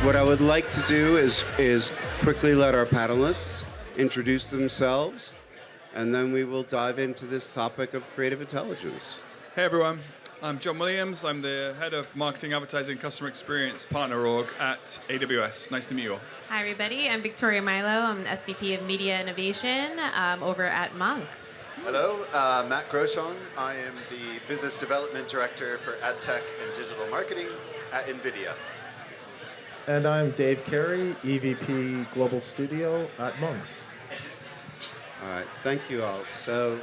What I would like to do is quickly let our panelists introduce themselves, and then we will dive into this topic of creative intelligence. Hey everyone, I'm John Williams. I'm the head of marketing, advertising, customer experience partner org at AWS. Nice to meet you all. Hi everybody, I'm Victoria Milo. I'm the SVP of Media Innovation over at Monks. Hello, Matt Groshon. I am the Business Development Director for Ad Tech and Digital Marketing at NVIDIA. And I'm Dave Carey, EVP Global Studio at Monks. All right, thank you all. So,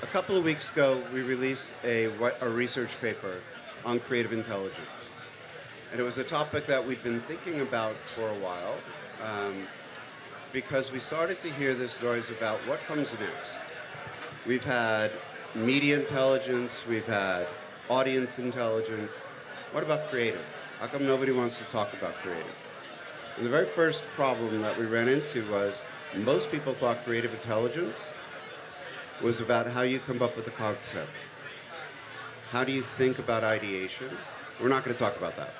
a couple of weeks ago, we released a research paper on creative intelligence. And it was a topic that we've been thinking about for a while because we started to hear this noise about what comes next. We've had media intelligence, we've had audience intelligence. What about creative? How come nobody wants to talk about creative? And the very first problem that we ran into was most people thought creative intelligence was about how you come up with a concept. How do you think about ideation? We're not going to talk about that.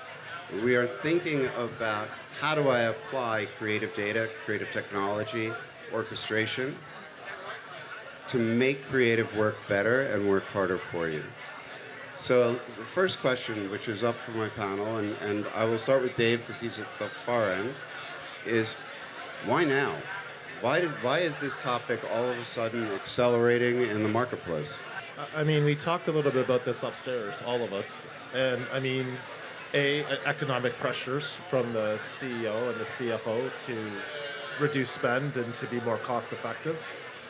We are thinking about how do I apply creative data, creative technology, orchestration to make creative work better and work harder for you. So the first question, which is up for my panel, and I will start with Dave because he's at the far end, is why now? Why is this topic all of a sudden accelerating in the marketplace? I mean, we talked a little bit about this upstairs, all of us. And I mean, economic pressures from the CEO and the CFO to reduce spend and to be more cost effective.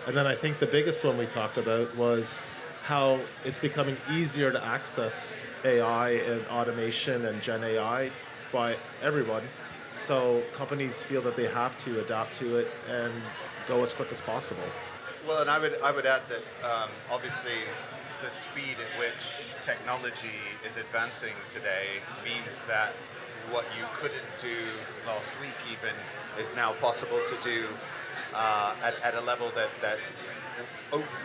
And then I think the biggest one we talked about was how it's becoming easier to access AI and automation and Gen AI by everyone. So companies feel that they have to adapt to it and go as quick as possible. Well, and I would add that obviously the speed at which technology is advancing today means that what you couldn't do last week even is now possible to do at a level that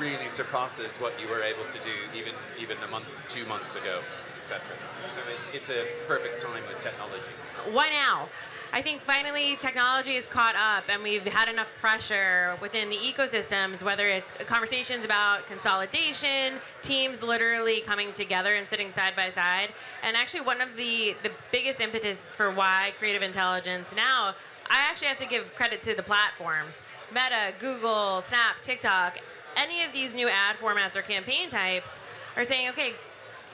really surpasses what you were able to do even a month, 2 months ago, etc. So it's a perfect time with technology. Why now? I think finally technology is caught up and we've had enough pressure within the ecosystems, whether it's conversations about consolidation, teams literally coming together and sitting side by side. And actually one of the biggest impetus for why creative intelligence now, I actually have to give credit to the platforms. Meta, Google, Snap, TikTok, any of these new ad formats or campaign types are saying, okay,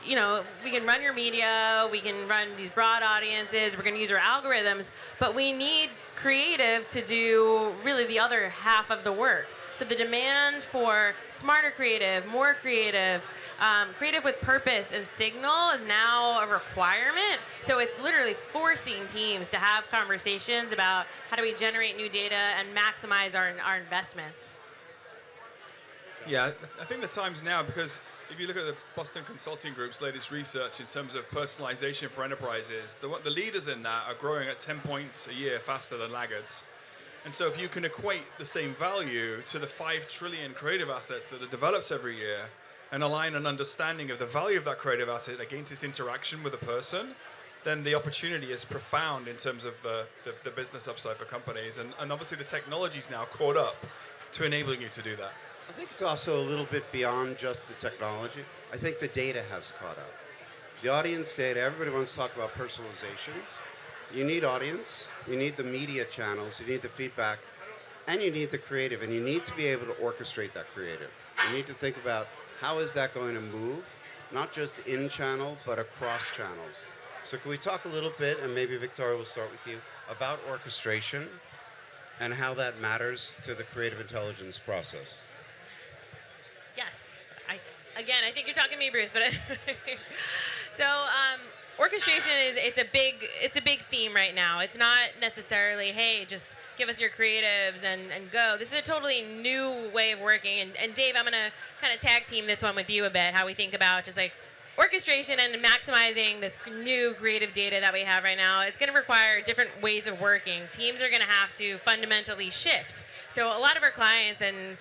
you know, we can run your media, we can run these broad audiences, we're going to use our algorithms, but we need creative to do really the other half of the work. So the demand for smarter creative, more creative, creative with purpose and signal is now a requirement. So it's literally forcing teams to have conversations about how do we generate new data and maximize our investments. Yeah, I think the time's now because if you look at the Boston Consulting Group's latest research in terms of personalization for enterprises, the leaders in that are growing at 10 points a year faster than laggards. And so if you can equate the same value to the 5 trillion creative assets that are developed every year and align an understanding of the value of that creative asset against its interaction with a person, then the opportunity is profound in terms of the business upside for companies. And obviously the technology's now caught up to enabling you to do that. I think it's also a little bit beyond just the technology. I think the data has caught up. The audience data, everybody wants to talk about personalization. You need audience, you need the media channels, you need the feedback, and you need the creative, and you need to be able to orchestrate that creative. You need to think about how is that going to move, not just in channel, but across channels. So can we talk a little bit, and maybe Victoria will start with you, about orchestration and how that matters to the creative intelligence process? Yes. I think you're talking to me, Bruce, but so orchestration it's a big theme right now. It's not necessarily, hey, just give us your creatives and go. This is a totally new way of working. And Dave, I'm gonna kind of tag team this one with you a bit, how we think about just like orchestration and maximizing this new creative data that we have right now. It's gonna require different ways of working. Teams are gonna have to fundamentally shift. So a lot of our clients, and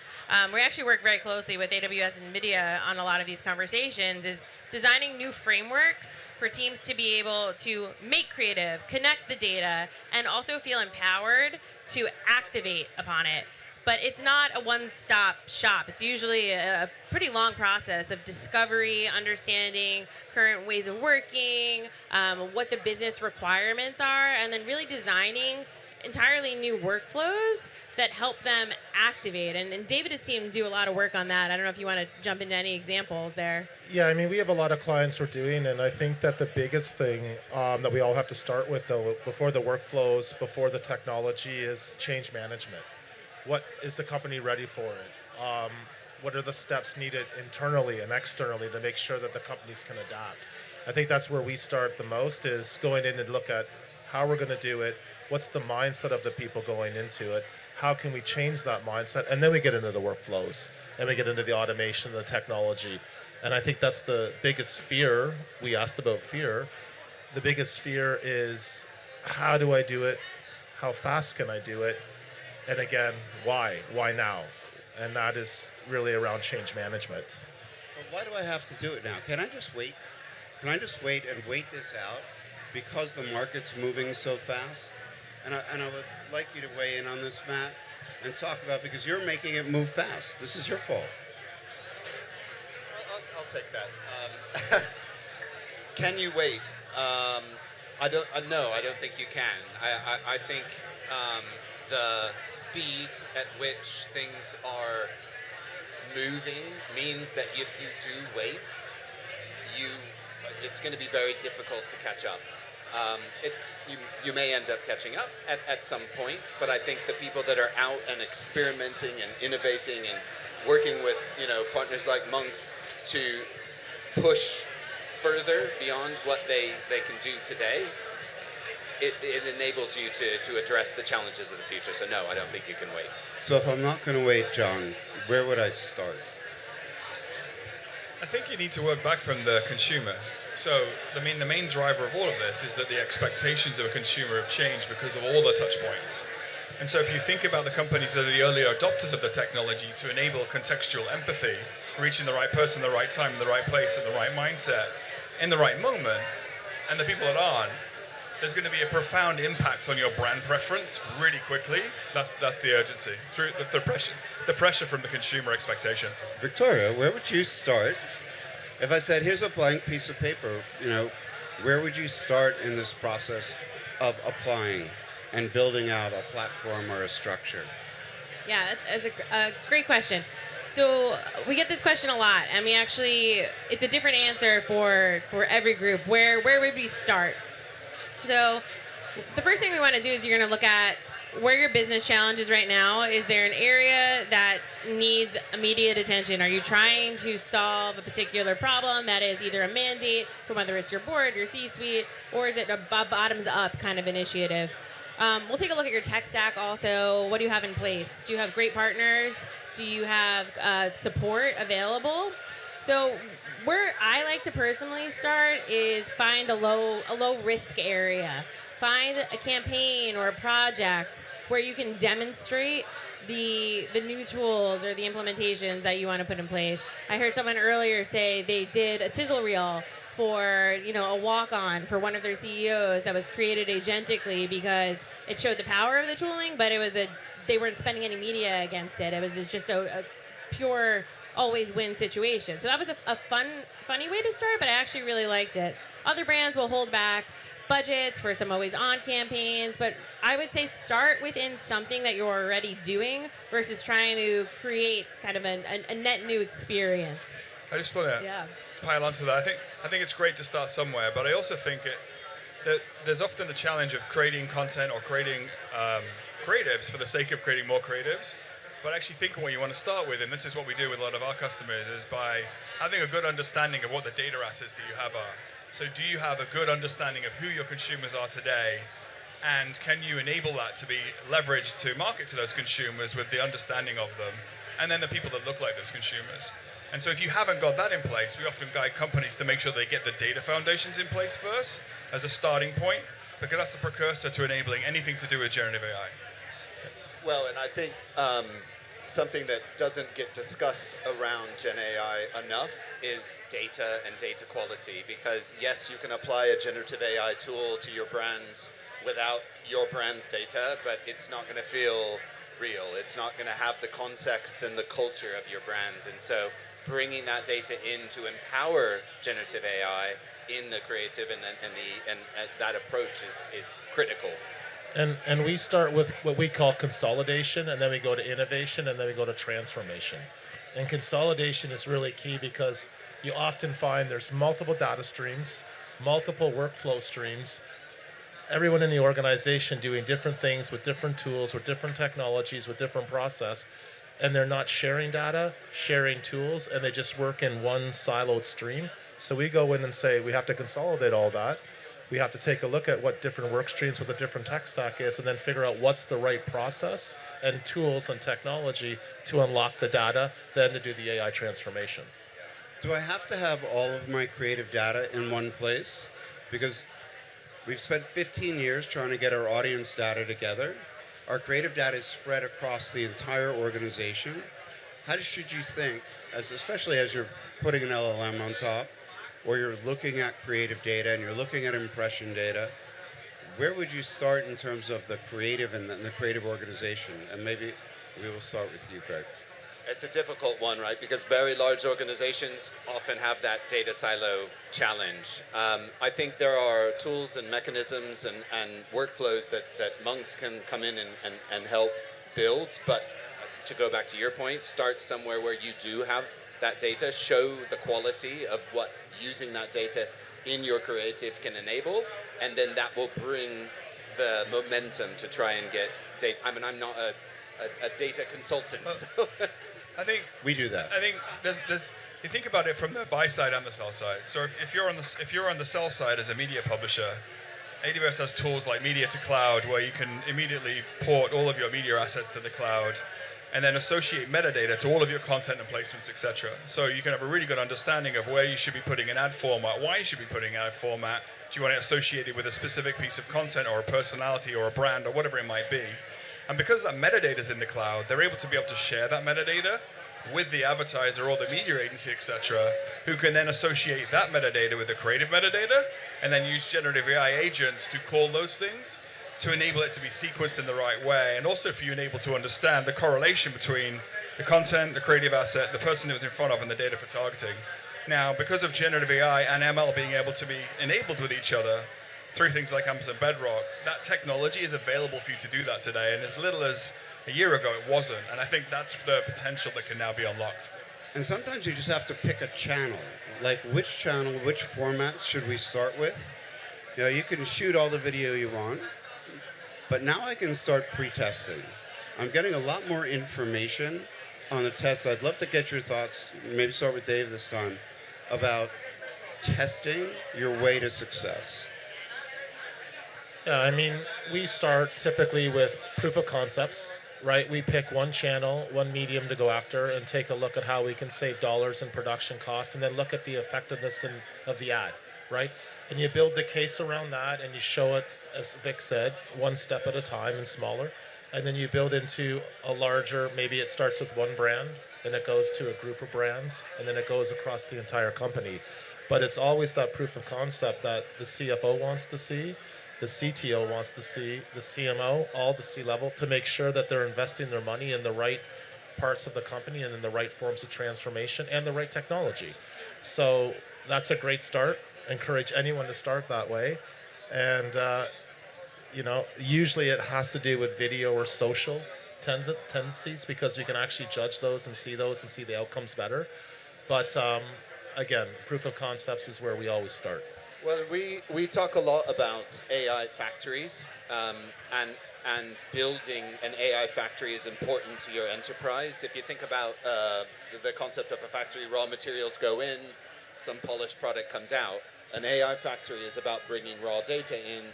we actually work very closely with AWS and NVIDIA on a lot of these conversations, is designing new frameworks for teams to be able to make creative, connect the data, and also feel empowered to activate upon it. But it's not a one-stop shop. It's usually a pretty long process of discovery, understanding current ways of working, what the business requirements are, and then really designing entirely new workflows that help them activate. And David and his team do a lot of work on that. I don't know if you want to jump into any examples there. Yeah, I mean, we have a lot of clients we're doing, and I think that the biggest thing that we all have to start with, though, before the workflows, before the technology, is change management. What is the company ready for it? What are the steps needed internally and externally to make sure that the companies can adapt? I think that's where we start the most, is going in and look at how we're going to do it, what's the mindset of the people going into it, how can we change that mindset, and then we get into the workflows, and we get into the automation, the technology. And I think that's the biggest fear. We asked about fear. The biggest fear is, how do I do it? How fast can I do it? And again, why? Why now? And that is really around change management. But why do I have to do it now? Can I just wait? Can I just wait and wait this out because the market's moving so fast? And I would like you to weigh in on this, Matt, and talk about, because you're making it move fast. This is your fault. I'll take that. Can you wait? I don't think you can. I think the speed at which things are moving means that if you do wait, it's going to be very difficult to catch up. You may end up catching up at some point, but I think the people that are out and experimenting and innovating and working with partners like Monks to push further beyond what they can do today, it enables you to address the challenges of the future. So no, I don't think you can wait. So if I'm not going to wait, John, where would I start? I think you need to work back from the consumer. So, the main driver of all of this is that the expectations of a consumer have changed because of all the touch points. And so if you think about the companies that are the early adopters of the technology to enable contextual empathy, reaching the right person, the right time, the right place, and the right mindset, in the right moment, and the people that aren't, there's going to be a profound impact on your brand preference really quickly. That's the urgency, through the pressure from the consumer expectation. Victoria, where would you start? If I said, here's a blank piece of paper, where would you start in this process of applying and building out a platform or a structure? Yeah, that's a great question. So we get this question a lot, and it's a different answer for every group. Where would we start? So the first thing we want to do is you're going to look at where your business challenge is right now. Is there an area that needs immediate attention? Are you trying to solve a particular problem that is either a mandate from whether it's your board, your C-suite, or is it a bottoms-up kind of initiative? We'll take a look at your tech stack also. What do you have in place? Do you have great partners? Do you have support available? So where I like to personally start is find a low risk area. Find a campaign or a project where you can demonstrate the new tools or the implementations that you want to put in place. I heard someone earlier say they did a sizzle reel for a walk-on for one of their CEOs that was created agentically because it showed the power of the tooling, but they weren't spending any media against it. It was just a pure always win situation. So that was a funny way to start, but I actually really liked it. Other brands will hold back budgets for some always on campaigns, but I would say start within something that you're already doing versus trying to create kind of a net new experience. I just want to pile onto that. I think it's great to start somewhere, but I also think that there's often a challenge of creating content or creating creatives for the sake of creating more creatives. But actually thinking what you want to start with, and this is what we do with a lot of our customers, is by having a good understanding of what the data assets that you have are. So do you have a good understanding of who your consumers are today, and can you enable that to be leveraged to market to those consumers with the understanding of them, and then the people that look like those consumers? And so if you haven't got that in place, we often guide companies to make sure they get the data foundations in place first as a starting point, because that's the precursor to enabling anything to do with generative AI. Well, and I think something that doesn't get discussed around Gen AI enough is data and data quality. Because yes, you can apply a generative AI tool to your brand without your brand's data, but it's not going to feel real. It's not going to have the context and the culture of your brand. And so bringing that data in to empower generative AI in the creative and that approach is critical. And we start with what we call consolidation, and then we go to innovation, and then we go to transformation. And consolidation is really key because you often find there's multiple data streams, multiple workflow streams, everyone in the organization doing different things with different tools, with different technologies, with different process, and they're not sharing data, sharing tools, and they just work in one siloed stream. So we go in and say we have to consolidate all that. We have to take a look at what different work streams with a different tech stack is, and then figure out what's the right process and tools and technology to unlock the data, then to do the AI transformation. Do I have to have all of my creative data in one place? Because we've spent 15 years trying to get our audience data together. Our creative data is spread across the entire organization. How should you think, especially as you're putting an LLM on top, or you're looking at creative data and you're looking at impression data, where would you start in terms of the creative and the creative organization? And maybe we will start with you, Craig. It's a difficult one, right? Because very large organizations often have that data silo challenge. I think there are tools and mechanisms and workflows that monks can come in and help build. But to go back to your point, start somewhere where you do have that data, show the quality of what using that data in your creative can enable, and then that will bring the momentum to try and get data. I mean, I'm not a data consultant, so. I think we do that. I think there's you think about it from the buy side and the sell side. So if you're on the sell side as a media publisher, AWS has tools like Media to Cloud where you can immediately port all of your media assets to the cloud and then associate metadata to all of your content and placements, etc. So you can have a really good understanding of where you should be putting an ad format, why you should be putting an ad format. Do you want it associated with a specific piece of content or a personality or a brand or whatever it might be? And because that metadata is in the cloud, they're able to share that metadata with the advertiser or the media agency, etc., who can then associate that metadata with the creative metadata and then use generative AI agents to call those things to enable it to be sequenced in the right way, and also for you enable to understand the correlation between the content, the creative asset, the person it was in front of, and the data for targeting. Now, because of generative AI and ML being able to be enabled with each other through things like Amazon Bedrock, that technology is available for you to do that today, and as little as a year ago it wasn't, and I think that's the potential that can now be unlocked. And sometimes you just have to pick a channel, like which channel, which format should we start with? You know, you can shoot all the video you want, but now I can start pre-testing. I'm getting a lot more information on the tests. I'd love to get your thoughts, maybe start with Dave this time, about testing your way to success. Yeah, I mean, we start typically with proof of concepts, right? We pick one channel, one medium to go after and take a look at how we can save dollars in production costs and then look at the effectiveness of the ad, right? And you build the case around that and you show it, as Vic said, one step at a time and smaller. And then you build into a larger, maybe it starts with one brand, then it goes to a group of brands, and then it goes across the entire company. But it's always that proof of concept that the CFO wants to see, the CTO wants to see, the CMO, all the C-level, to make sure that they're investing their money in the right parts of the company and in the right forms of transformation and the right technology. So that's a great start. Encourage anyone to start that way. And, usually it has to do with video or social tendencies because we can actually judge those and see the outcomes better. But again, proof of concepts is where we always start. Well, we talk a lot about AI factories, and building an AI factory is important to your enterprise. If you think about the concept of a factory, raw materials go in, some polished product comes out. An AI factory is about bringing raw data in,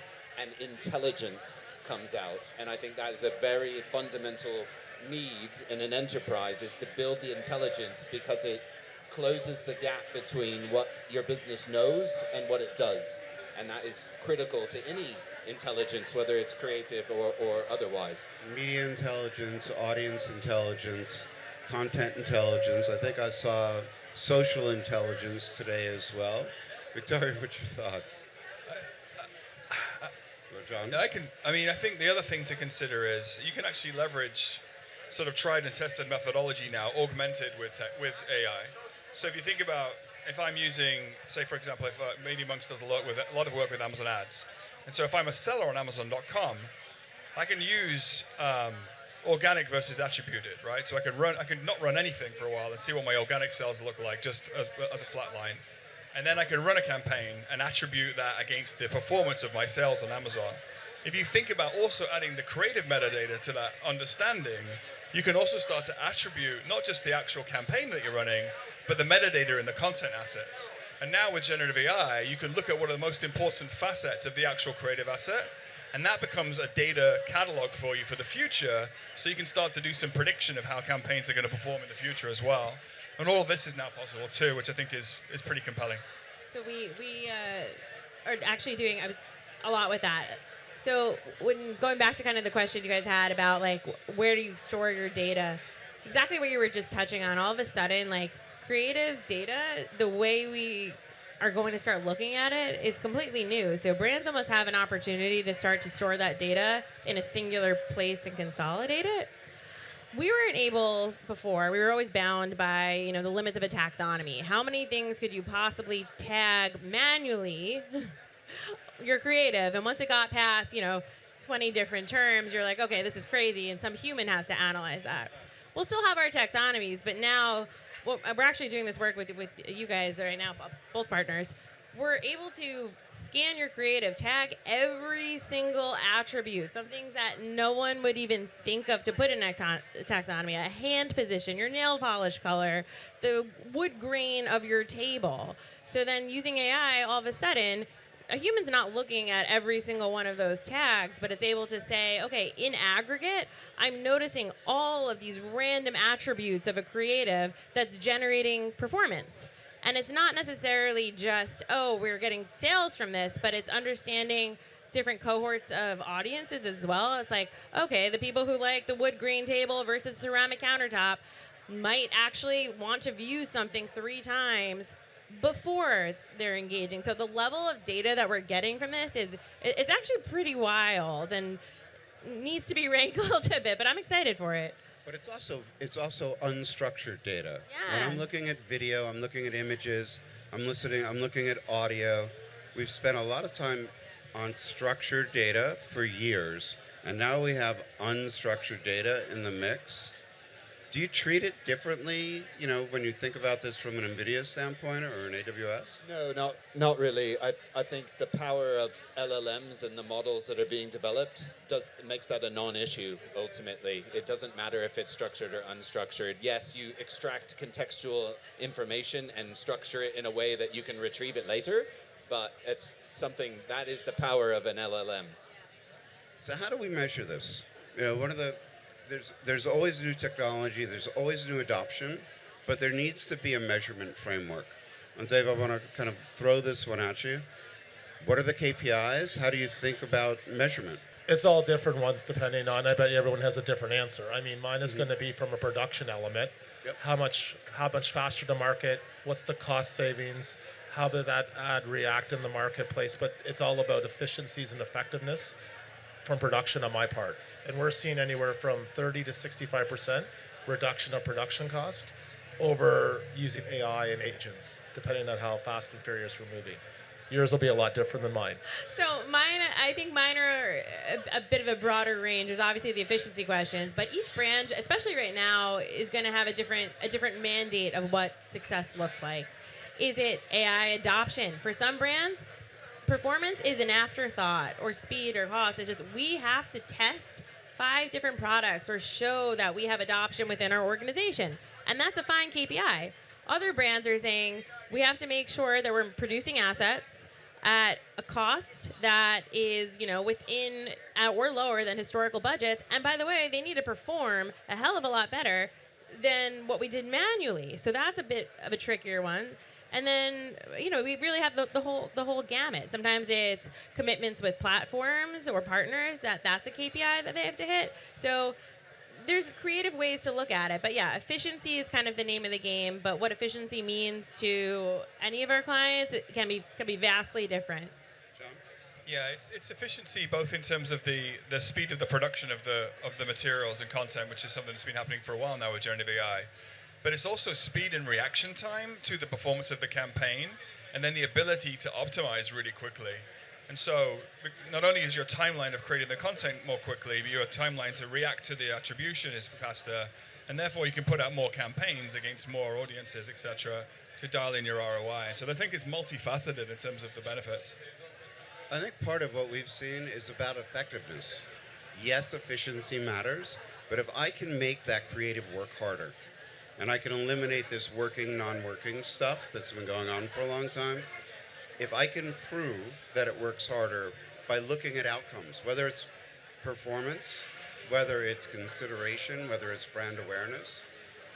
and intelligence comes out. And I think that is a very fundamental need in an enterprise, is to build the intelligence because it closes the gap between what your business knows and what it does. and that is critical to any intelligence, whether it's creative or otherwise. Media intelligence, audience intelligence, content intelligence. I think I saw social intelligence today as well. Victoria, what's your thoughts? John? I think the other thing to consider is you can actually leverage sort of tried and tested methodology now, augmented with AI. So if you think about, if I'm using, say for example, if Media Monks does a lot of work with Amazon ads, and so if I'm a seller on Amazon.com, I can use organic versus attributed, right? So I could not run anything for a while and see what my organic sales look like just as a flat line. And then I can run a campaign and attribute that against the performance of my sales on Amazon. If you think about also adding the creative metadata to that understanding, you can also start to attribute not just the actual campaign that you're running, but the metadata in the content assets. And now with generative AI, you can look at what are the most important facets of the actual creative asset, and that becomes a data catalog for you for the future, so you can start to do some prediction of how campaigns are going to perform in the future as well. And all of this is now possible too, which I think is pretty compelling. So we are actually doing a lot with that. So when going back to kind of the question you guys had about like where do you store your data, exactly what you were just touching on. All of a sudden, like creative data, the way we are going to start looking at it is completely new. So brands almost have an opportunity to start to store that data in a singular place and consolidate it. We weren't able before. We were always bound by, the limits of a taxonomy. How many things could you possibly tag manually? You're creative, and once it got past, 20 different terms, you're like, okay, this is crazy, and some human has to analyze that. We'll still have our taxonomies, but now we're actually doing this work with you guys right now, both partners. We're able to scan your creative, tag every single attribute, some things that no one would even think of to put in a taxonomy, a hand position, your nail polish color, the wood grain of your table. So then using AI, all of a sudden, a human's not looking at every single one of those tags, but it's able to say, okay, in aggregate, I'm noticing all of these random attributes of a creative that's generating performance. And it's not necessarily just, we're getting sales from this, but it's understanding different cohorts of audiences as well. It's like, okay, the people who like the wood grain table versus ceramic countertop might actually want to view something 3 times before they're engaging. So the level of data that we're getting from this it's actually pretty wild and needs to be wrangled a bit, but I'm excited for it. But it's also unstructured data. Yeah. When I'm looking at video, I'm looking at images, I'm looking at audio. We've spent a lot of time on structured data for years, and now we have unstructured data in the mix. Do you treat it differently, when you think about this from an NVIDIA standpoint or an AWS? No, not really. I think the power of LLMs and the models that are being developed makes that a non-issue, ultimately. It doesn't matter if it's structured or unstructured. Yes, you extract contextual information and structure it in a way that you can retrieve it later, but it's something that is the power of an LLM. So how do we measure this? There's always new technology, there's always new adoption, but there needs to be a measurement framework. And Dave, I want to kind of throw this one at you. What are the KPIs? How do you think about measurement? It's all different ones depending on, I bet everyone has a different answer. I mean, mine is going to be from a production element. Yep. How much faster to market? What's the cost savings? How did that ad react in the marketplace? But it's all about efficiencies and effectiveness from production on my part. And we're seeing anywhere from 30 to 65% reduction of production cost over using AI and agents, depending on how fast and furious we're moving. Yours will be a lot different than mine. So I think mine are a bit of a broader range. There's obviously the efficiency questions, but each brand, especially right now, is going to have a different mandate of what success looks like. Is it AI adoption? For some brands, performance is an afterthought, or speed or cost. It's just we have to test 5 different products or show that we have adoption within our organization. And that's a fine KPI. Other brands are saying we have to make sure that we're producing assets at a cost that is, within or lower than historical budgets. And by the way, they need to perform a hell of a lot better than what we did manually. So that's a bit of a trickier one. And then, we really have the whole gamut. Sometimes it's commitments with platforms or partners that's a KPI that they have to hit. So there's creative ways to look at it. But yeah, efficiency is kind of the name of the game. But what efficiency means to any of our clients, it can be vastly different. Yeah, it's efficiency both in terms of the speed of the production of the materials and content, which is something that's been happening for a while now with generative AI. But it's also speed and reaction time to the performance of the campaign, and then the ability to optimize really quickly. And so not only is your timeline of creating the content more quickly, but your timeline to react to the attribution is faster, and therefore you can put out more campaigns against more audiences, etc., to dial in your ROI. So I think it's multifaceted in terms of the benefits. I think part of what we've seen is about effectiveness. Yes, efficiency matters, but if I can make that creative work harder, and I can eliminate this working, non-working stuff that's been going on for a long time, if I can prove that it works harder by looking at outcomes, whether it's performance, whether it's consideration, whether it's brand awareness,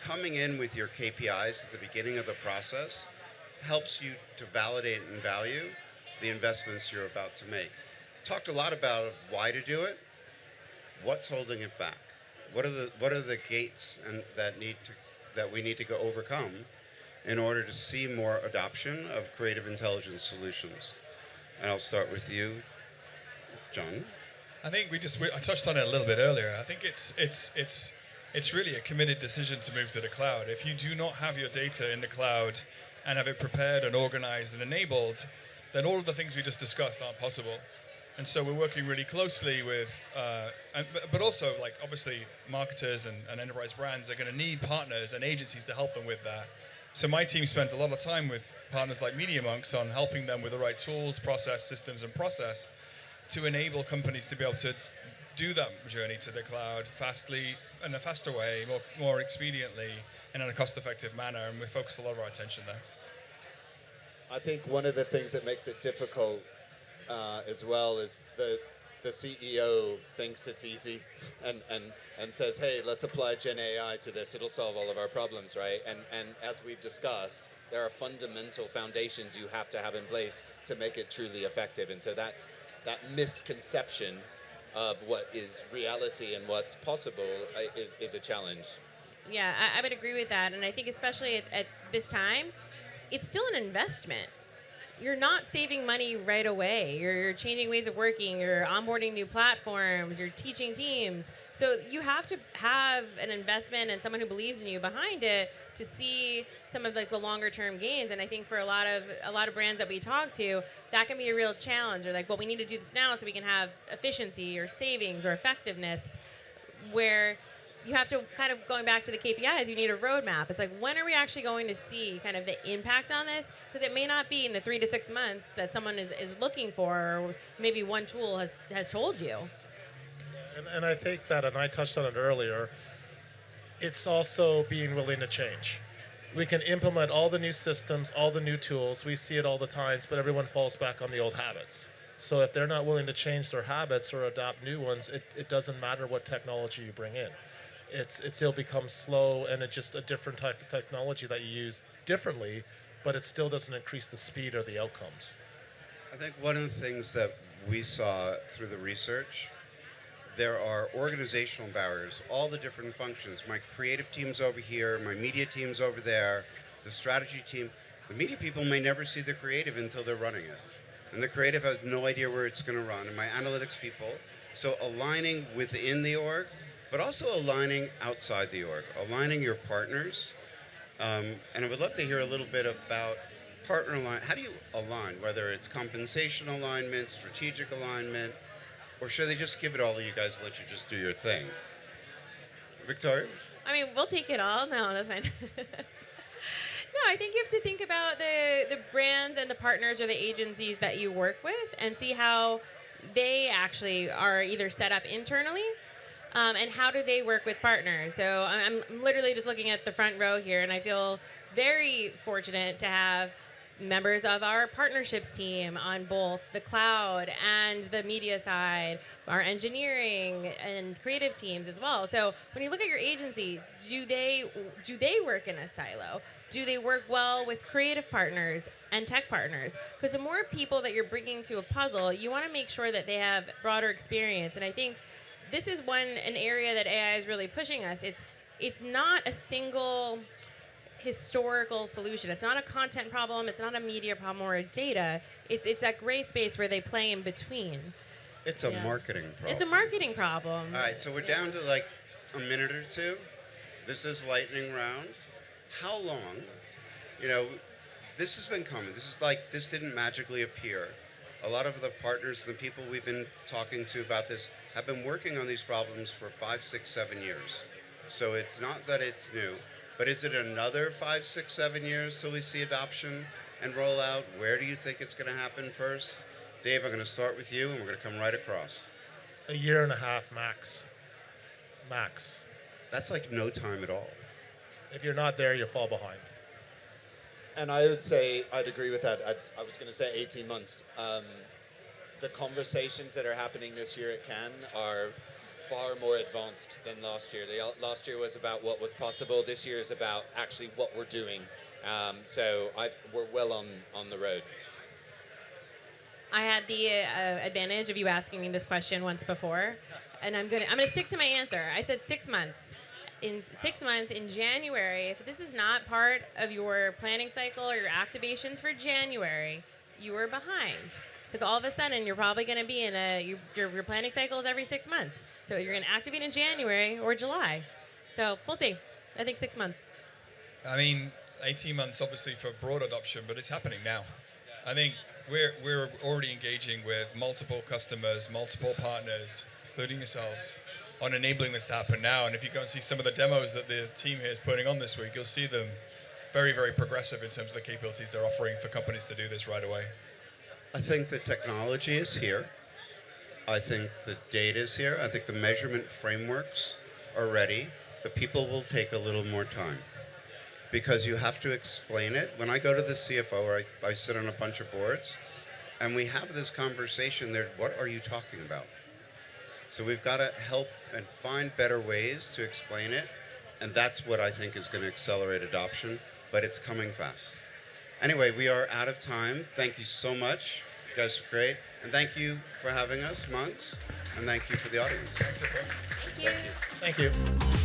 coming in with your KPIs at the beginning of the process helps you to validate and value the investments you're about to make. Talked a lot about why to do it. What's holding it back? What are the gates that we need to go overcome in order to see more adoption of creative intelligence solutions? And I'll start with you, John. I think I touched on it a little bit earlier. I think it's really a committed decision to move to the cloud. If you do not have your data in the cloud and have it prepared and organized and enabled, then all of the things we just discussed aren't possible. And so we're working really closely with, but also like obviously marketers and enterprise brands are going to need partners and agencies to help them with that. So my team spends a lot of time with partners like MediaMonks on helping them with the right tools, process, systems, and process to enable companies to be able to do that journey to the cloud fastly, in a faster way, more expediently, and in a cost-effective manner. And we focus a lot of our attention there. I think one of the things that makes it difficult as well is the CEO thinks it's easy and says, hey, let's apply Gen AI to this. It'll solve all of our problems, right? And as we've discussed, there are fundamental foundations you have to have in place to make it truly effective. And so that misconception of what is reality and what's possible is a challenge. Yeah, I would agree with that. And I think especially at this time, it's still an investment. You're not saving money right away. You're changing ways of working. You're onboarding new platforms. You're teaching teams. So you have to have an investment and someone who believes in you behind it to see some of the longer term gains. And I think for a lot of brands that we talk to, that can be a real challenge. Or like, well, we need to do this now so we can have efficiency or savings or effectiveness. Where you have to kind of, going back to the KPIs, you need a roadmap. It's like, when are we actually going to see kind of the impact on this? Because it may not be in the 3 to 6 months that someone is looking for, or maybe one tool has told you. And I think that, and I touched on it earlier, it's also being willing to change. We can implement all the new systems, all the new tools. We see it all the times, but everyone falls back on the old habits. So if they're not willing to change their habits or adopt new ones, it doesn't matter what technology you bring in. It'll become slow, and it's just a different type of technology that you use differently, but it still doesn't increase the speed or the outcomes. I think one of the things that we saw through the research, there are organizational barriers, all the different functions. My creative team's over here, my media team's over there, the strategy team. The media people may never see the creative until they're running it. And the creative has no idea where it's going to run. And my analytics people, so aligning within the org, but also aligning outside the org, aligning your partners. And I would love to hear a little bit about partner align. How do you align, whether it's compensation alignment, strategic alignment, or should they just give it all to you guys and let you just do your thing? Victoria? I mean, we'll take it all. No, that's fine. No, I think you have to think about the brands and the partners or the agencies that you work with and see how they actually are either set up internally and how do they work with partners. So I'm literally just looking at the front row here, and I feel very fortunate to have members of our partnerships team on both the cloud and the media side, our engineering and creative teams as well. So when you look at your agency, do they work in a silo? Do they work well with creative partners and tech partners? Because the more people that you're bringing to a puzzle, you want to make sure that they have broader experience. And I think this is an area that AI is really pushing us. It's not a single historical solution. It's not a content problem. It's not a media problem or a data. It's that gray space where they play in between. It's a marketing problem. It's a marketing problem. All right, so we're down to like a minute or two. This is lightning round. How long? You know, this has been coming. This didn't magically appear. A lot of the partners, the people we've been talking to about this, have been working on these problems for 5, 6, 7 years. So it's not that it's new, but is it another 5, 6, 7 years till we see adoption and rollout? Where do you think it's going to happen first? Dave, I'm going to start with you, and we're going to come right across. A year and a half max. Max. That's like no time at all. If you're not there, you fall behind. And I would say I'd agree with that. I was going to say 18 months. The conversations that are happening this year at Cannes are far more advanced than last year. Last year was about what was possible. This year is about actually what we're doing. So we're well on the road. I had the advantage of you asking me this question once before, and I'm gonna stick to my answer. I said 6 months. In 6 months, in January, if this is not part of your planning cycle or your activations for January, you are behind. Because all of a sudden, you're probably going to be in your planning cycle is every 6 months. So you're going to activate in January or July. So we'll see. I think 6 months. I mean, 18 months obviously for broad adoption, but it's happening now. I think we're already engaging with multiple customers, multiple partners, including yourselves, on enabling this to happen now. And if you go and see some of the demos that the team here is putting on this week, you'll see them very, very progressive in terms of the capabilities they're offering for companies to do this right away. I think the technology is here. I think the data is here. I think the measurement frameworks are ready. The people will take a little more time because you have to explain it. When I go to the CFO or I sit on a bunch of boards and we have this conversation there, what are you talking about? So we've got to help and find better ways to explain it. And that's what I think is going to accelerate adoption, but it's coming fast. Anyway, we are out of time. Thank you so much. You guys are great. And thank you for having us, Monks. And thank you for the audience. Thanks, everyone. Thank you. Thank you.